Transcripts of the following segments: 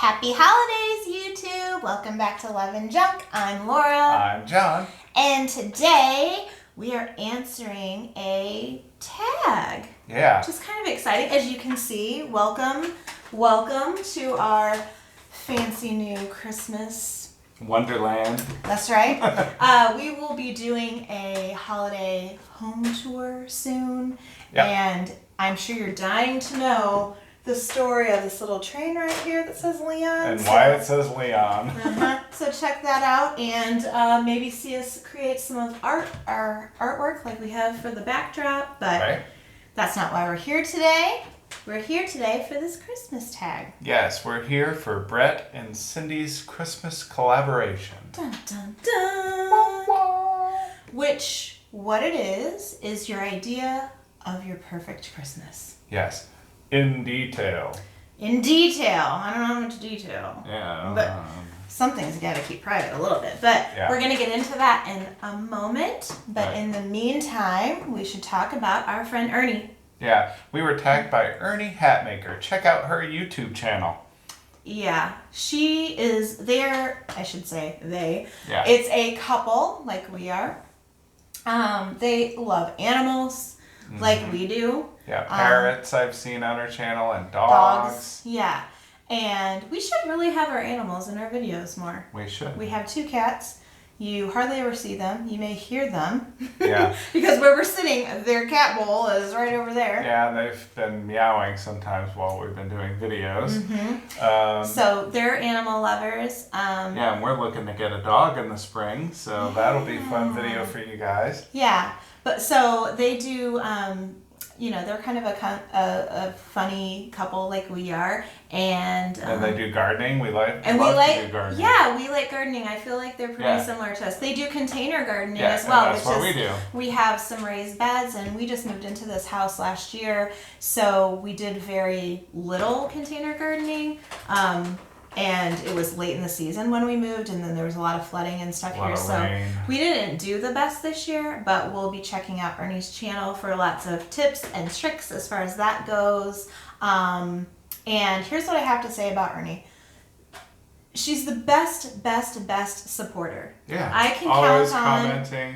Happy holidays, YouTube! Welcome back to Love and Junk. I'm Laura. I'm John. And today we are answering a tag. Yeah. Which is kind of exciting. As you can see, welcome to our fancy new Christmas Wonderland. That's right. We will be doing a holiday home tour soon. Yep. And I'm sure you're dying to know the story of this little train right here that says Leon. And why it says Leon. So check that out and maybe see us create some of our artwork like we have for the backdrop. But That's not why we're here today. We're here today for this Christmas tag. Yes, we're here for Brett and Cindy's Christmas collaboration. Dun, dun, dun. Which, what it is your idea of your perfect Christmas. Yes, in detail. In detail. I don't know how much detail. Yeah. But something's got to keep private a little bit. But we're going to get into that in a moment. But in the meantime, we should talk about our friend Ernie. Yeah, we were tagged by Ernie Hatmaker. Check out her YouTube channel. Yeah, she is there. I should say they. Yeah. It's a couple like we are. They love animals like we do. Yeah, parrots I've seen on her channel and dogs. Yeah, and we should really have our animals in our videos more. We should. We have 2 cats. You hardly ever see them. You may hear them. Yeah. Because where we're sitting, their cat bowl is right over there. Yeah, and they've been meowing sometimes while we've been doing videos. Mm-hmm. So they're animal lovers. Yeah, and we're looking to get a dog in the spring, so that'll be a fun video for you guys. Yeah, but so they do, they're kind of a funny couple like we are, and they do gardening. We like to do gardening. Yeah, we like gardening. I feel like they're pretty similar to us. They do container gardening as and well, that's what we do. We have some raised beds, and we just moved into this house last year, so we did very little container gardening. And it was late in the season when we moved, and then there was a lot of flooding and stuff here. So rain. We didn't do the best this year, but we'll be checking out Ernie's channel for lots of tips and tricks as far as that goes. And here's what I have to say about Ernie. She's the best supporter. Yeah. I can always count on commenting.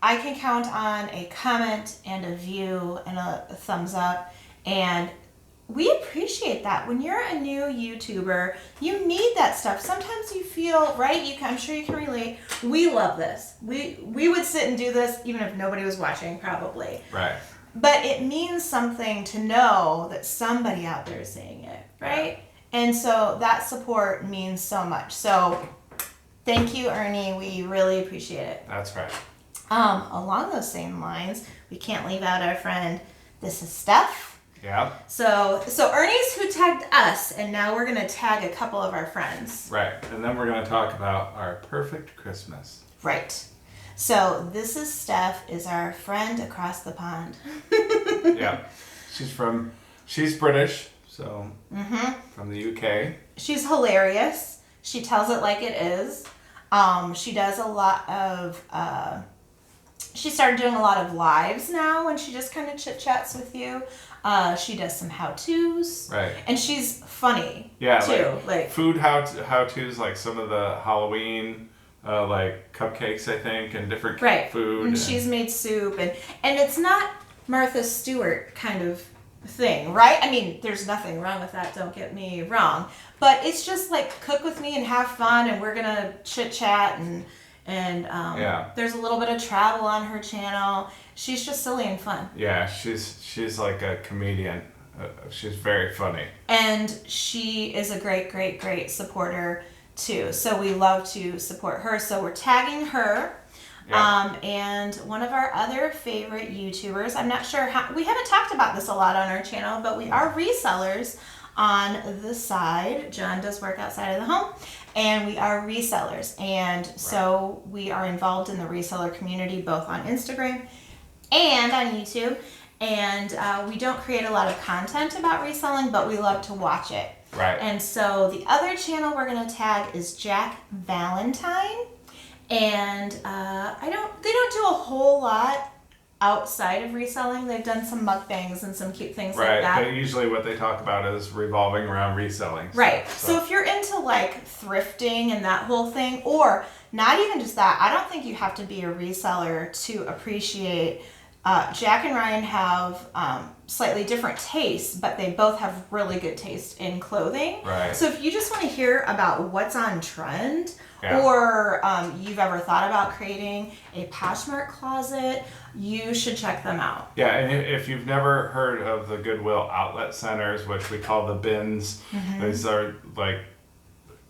I can count on a comment and a view and a thumbs up, and we appreciate that. When you're a new YouTuber, you need that stuff. Sometimes you feel, right? I'm sure you can relate. We love this. We would sit and do this even if nobody was watching, probably. Right. But it means something to know that somebody out there is saying it, right? Yeah. And so that support means so much. So thank you, Ernie. We really appreciate it. That's right. Along those same lines, we can't leave out our friend. This is Steph. Yeah. So Ernie's who tagged us, and now we're going to tag a couple of our friends. Right. And then we're going to talk about our perfect Christmas. Right. So this is Steph, is our friend across the pond. Yeah. She's British, so from the UK. She's hilarious. She tells it like it is. She does a lot of... she started doing a lot of lives now, and she just kind of chit-chats with you. She does some how-tos. Right. And she's funny, too. Like food how-tos, like some of the Halloween, like cupcakes, I think, and different food. And she's made soup. And it's not Martha Stewart kind of thing, right? I mean, there's nothing wrong with that, don't get me wrong. But it's just like cook with me and have fun, and we're going to chit-chat and there's a little bit of travel on her channel. She's just silly and fun. Yeah, she's like a comedian. She's very funny. And she is a great supporter too. So we love to support her. So we're tagging her. Yeah. And one of our other favorite YouTubers, I'm not sure how, we haven't talked about this a lot on our channel, but we are resellers on the side. John does work outside of the home, and we are resellers. And so we are involved in the reseller community, both on Instagram and on YouTube. And we don't create a lot of content about reselling, but we love to watch it. Right. And so the other channel we're going to tag is Jack Valentine. And they don't do a whole lot outside of reselling. They've done some mukbangs and some cute things right. like that. But usually what they talk about is revolving around reselling. Right. So if you're into like thrifting and that whole thing, or not even just that, I don't think you have to be a reseller to appreciate. Jack and Ryan have slightly different tastes, but they both have really good taste in clothing. Right. So if you just want to hear about what's on trend, yeah. or you've ever thought about creating a Poshmark closet, you should check them out. Yeah, and if you've never heard of the Goodwill outlet centers, which we call the bins, these are like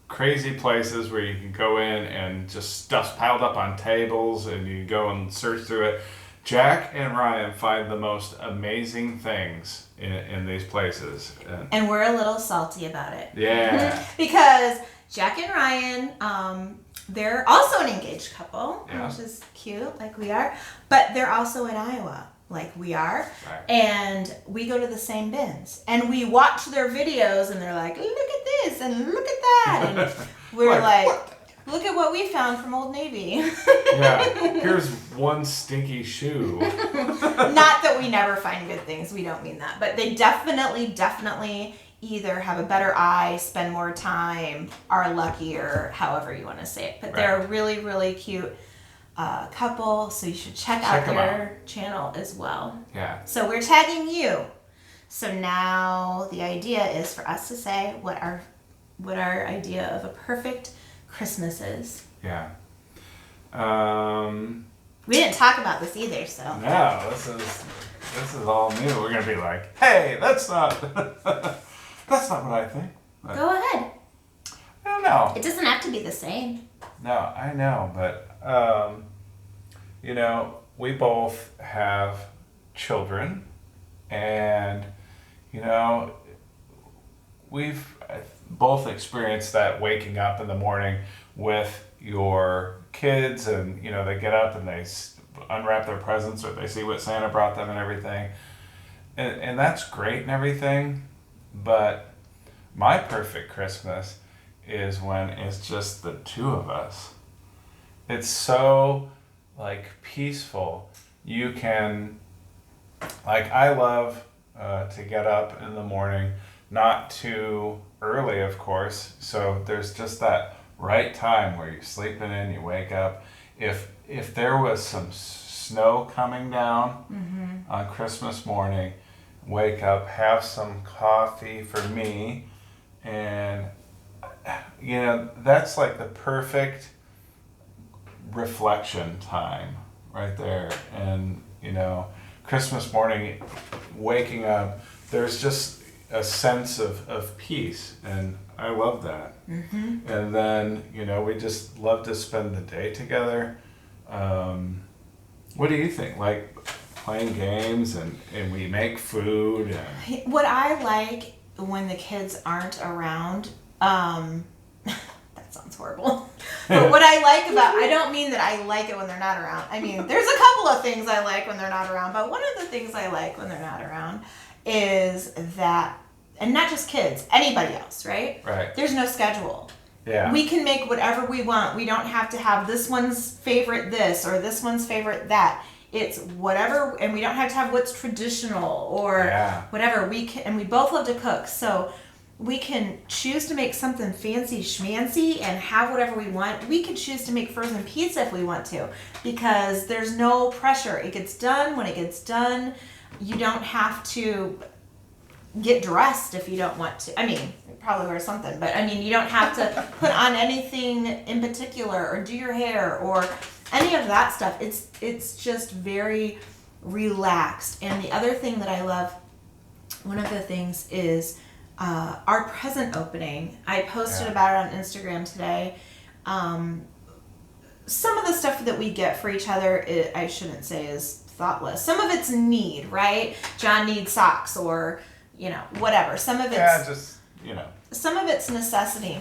crazy places where you can go in and just stuff's piled up on tables and you go and search through it. Jack and Ryan find the most amazing things in these places. And we're a little salty about it. Yeah. Because Jack and Ryan, they're also an engaged couple, which is cute, like we are. But they're also in Iowa, like we are. Right. And we go to the same bins. And we watch their videos, and they're like, look at this, and look at that. And we're like look at what we found from Old Navy. Yeah, here's one stinky shoe. Not that we never find good things. We don't mean that. But they definitely either have a better eye, spend more time, are luckier, however you want to say it. But they're a really, really cute couple, so you should check out their channel as well. Yeah. So we're tagging you. So now the idea is for us to say what our idea of a perfect Christmas is. Yeah. We didn't talk about this either, so. No, this is all new. We're gonna be like, hey, that's not that's not what I think. But go ahead. I don't know. It doesn't have to be the same. No, I know, but you know, we both have children, and you know, we've both experienced that waking up in the morning with your kids, and you know, they get up and they unwrap their presents, or they see what Santa brought them and everything, and that's great and everything, but my perfect Christmas is when it's just the two of us. It's so like peaceful. You can, like, I love to get up in the morning, not too early, of course, so there's just that right time where you're sleeping in, you wake up. If there was some snow coming down on Christmas morning, wake up, have some coffee for me, and you know, that's like the perfect reflection time right there. And you know, Christmas morning, waking up, there's just a sense of peace, and I love that. And then, you know, we just love to spend the day together. What do you think? Like playing games and we make food. And what I like when the kids aren't around, that sounds horrible. But what I like about, I don't mean that I like it when they're not around. I mean, there's a couple of things I like when they're not around, but one of the things I like when they're not around is that, and not just kids, anybody else, right? Right. There's no schedule. Yeah. We can make whatever we want. We don't have to have this one's favorite this or this one's favorite that. It's whatever, and we don't have to have what's traditional or whatever. We can, and we both love to cook, so we can choose to make something fancy schmancy and have whatever we want. We could choose to make frozen pizza if we want to, because there's no pressure. It gets done when it gets done. You don't have to get dressed if you don't want to. I mean, you probably wear something, but I mean, you don't have to put on anything in particular or do your hair or any of that stuff. It's just very relaxed. And the other thing that I love, one of the things is our present opening. I posted about it on Instagram today. Some of the stuff that we get for each other, I shouldn't say is thoughtless. Some of it's need, right? John needs socks or, you know, whatever. Some of it's just, you know. Some of it's necessity.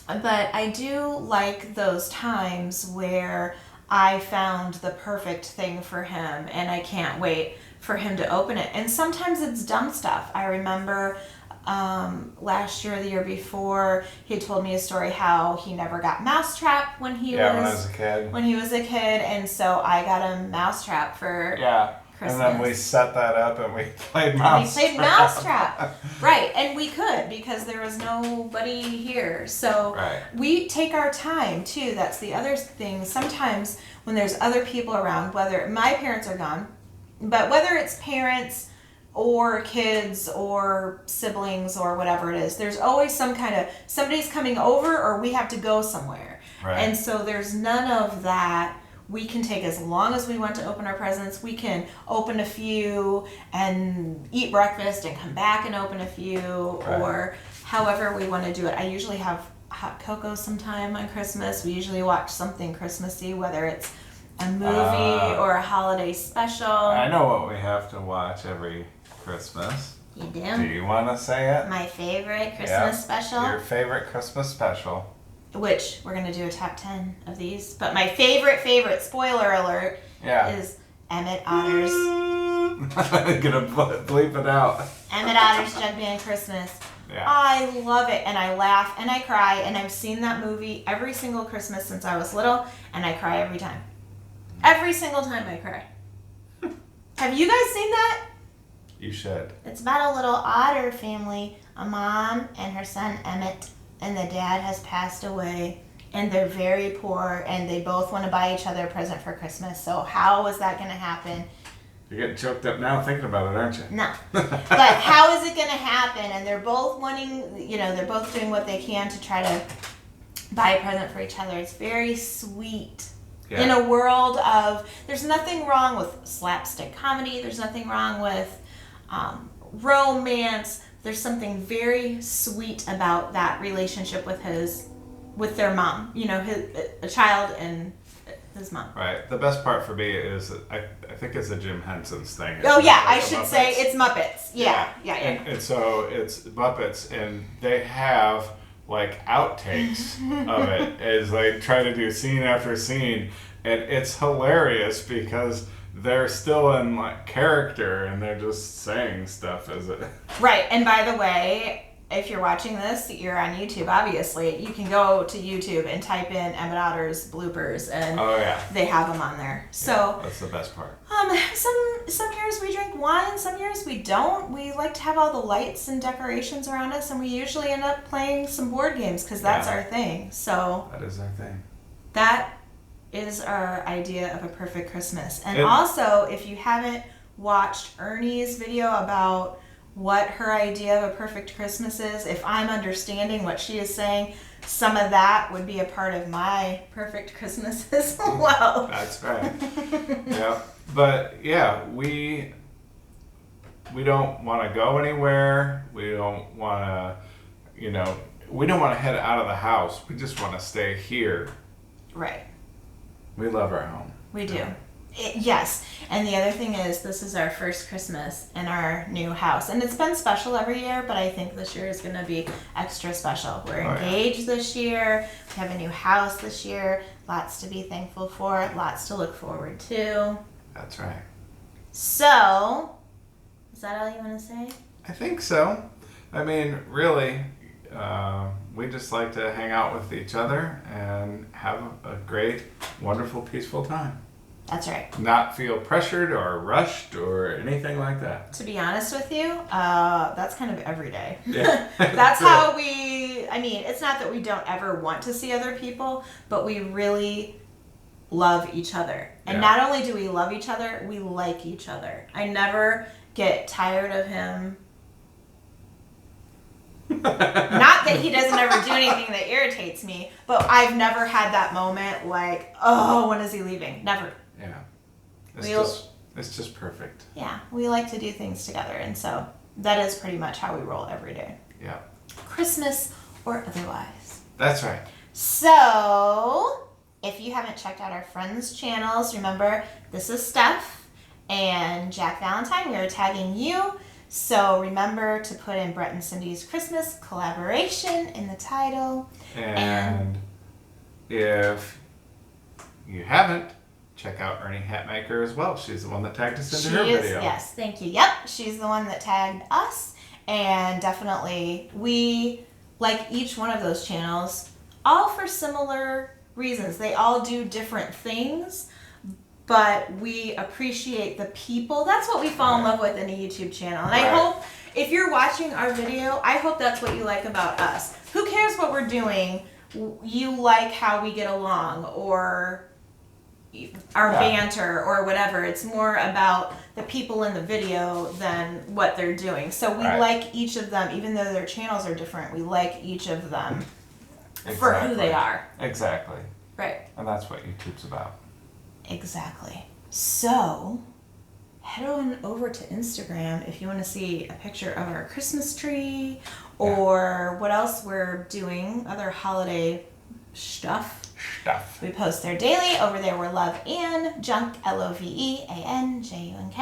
But I do like those times where I found the perfect thing for him and I can't wait for him to open it. And sometimes it's dumb stuff. I remember last year or the year before, he told me a story how he never got Mousetrap when he when I was a kid. When he was a kid, and so I got him Mousetrap for Christmas. And then we set that up and we played Mousetrap. Right, and we could because there was nobody here. So we take our time too. That's the other thing. Sometimes when there's other people around, whether my parents are gone, but whether it's parents or kids or siblings or whatever it is, there's always some kind of somebody's coming over or we have to go somewhere. Right. And so there's none of that. We can take as long as we want to open our presents. We can open a few and eat breakfast and come back and open a few or however we want to do it. I usually have hot cocoa sometime on Christmas. We usually watch something Christmassy, whether it's a movie or a holiday special. I know what we have to watch every Christmas. You do? Do you want to say it? My favorite Christmas special? Your favorite Christmas special. Which we're going to do a top 10 of these. But my favorite, spoiler alert, is Emmett Otter's. I'm going to bleep it out. Emmett Otter's Jug Band Christmas. Yeah. I love it, and I laugh, and I cry, and I've seen that movie every single Christmas since I was little, and I cry every time. Every single time I cry. Have you guys seen that? You should. It's about a little otter family, a mom and her son Emmett, and the dad has passed away, and they're very poor, and they both want to buy each other a present for Christmas. So how is that going to happen? You're getting choked up now thinking about it, aren't you? No. But how is it going to happen? And they're both wanting, they're both doing what they can to try to buy a present for each other. It's very sweet. Yeah. In a world of, there's nothing wrong with slapstick comedy. There's nothing wrong with romance. There's something very sweet about that relationship with their mom. A child and his mom. Right. The best part for me is I think it's a Jim Henson's thing. I should say it's Muppets. Yeah. And so it's Muppets, and they have like outtakes of it as they try to do scene after scene, and it's hilarious because they're still in like character and they're just saying stuff as it. Right. And by the way, if you're watching this, you're on YouTube, obviously. You can go to YouTube and type in Emmett Otter's bloopers, and they have them on there. So that's the best part. Some years we drink wine, some years we don't. We like to have all the lights and decorations around us, and we usually end up playing some board games because that's our thing. So that is our thing. That is our idea of a perfect Christmas. And also, if you haven't watched Ernie's video about what her idea of a perfect Christmas is, if I'm understanding what she is saying, some of that would be a part of my perfect Christmas as well. That's right. Yeah. But we don't want to go anywhere. We don't want to, we don't want to head out of the house. We just want to stay here. Right. We love our home. We do. Yes. And the other thing is, this is our first Christmas in our new house. And it's been special every year, but I think this year is going to be extra special. We're engaged this year. We have a new house this year. Lots to be thankful for. Lots to look forward to. That's right. So, is that all you want to say? I think so. I mean, really, we just like to hang out with each other and have a great, wonderful, peaceful time. That's right. Not feel pressured or rushed or anything like that. To be honest with you, that's kind of every day. Yeah. That's how it's not that we don't ever want to see other people, but we really love each other. And not only do we love each other, we like each other. I never get tired of him. Not that he doesn't ever do anything that irritates me, but I've never had that moment like, oh, when is he leaving? Never. Yeah. It's just perfect. Yeah. We like to do things together, and so that is pretty much how we roll every day. Yeah. Christmas or otherwise. That's right. So, if you haven't checked out our friends' channels, remember, this is Steph and Jack Valentine. We are tagging you. So remember to put in Brett and Cindy's Christmas collaboration in the title. And if you haven't, check out Ernie Hatmaker as well. She's the one that tagged us into her video. Yes, thank you. Yep, she's the one that tagged us. And definitely, we like each one of those channels, all for similar reasons. They all do different things, but we appreciate the people. That's what we fall in love with in a YouTube channel. And I hope if you're watching our video, I hope that's what you like about us. Who cares what we're doing? You like how we get along, or our banter, or whatever. It's more about the people in the video than what they're doing. So we like each of them, even though their channels are different. We like each of them for who they are. Exactly. Right. And that's what YouTube's about. Exactly. So head on over to Instagram if you want to see a picture of our Christmas tree, or what else we're doing, other holiday stuff. We post there daily. Over there we're Love and Junk, LOVEANJUNK.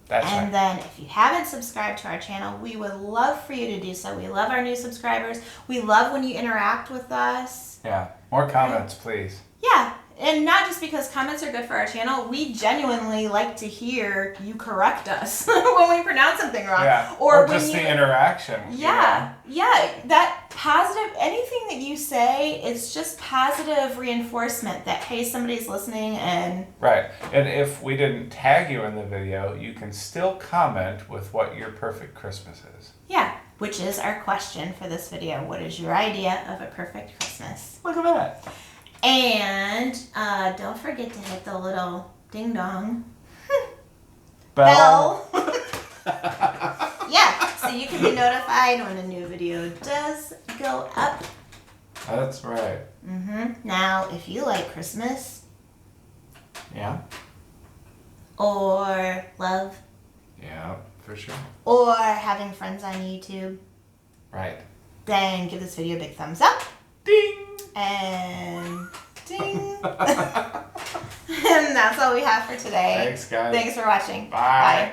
That's right. And then if you haven't subscribed to our channel, we would love for you to do so. We love our new subscribers. We love when you interact with us. Yeah. More comments, please. Yeah. And not just because comments are good for our channel, we genuinely like to hear you correct us when we pronounce something wrong. Yeah. Or just the interaction. Yeah. Yeah. That positive, anything that you say is just positive reinforcement that, hey, somebody's listening and... Right. And if we didn't tag you in the video, you can still comment with what your perfect Christmas is. Yeah. Which is our question for this video. What is your idea of a perfect Christmas? Look at that. And don't forget to hit the little ding dong Bell. Yeah, so you can be notified when a new video does go up. That's right. Now, if you like Christmas, or love, for sure, or having friends on YouTube, right, then give this video a big thumbs up. Ding. And ding. And that's all we have for today. Thanks, guys. Thanks for watching. Bye. Bye.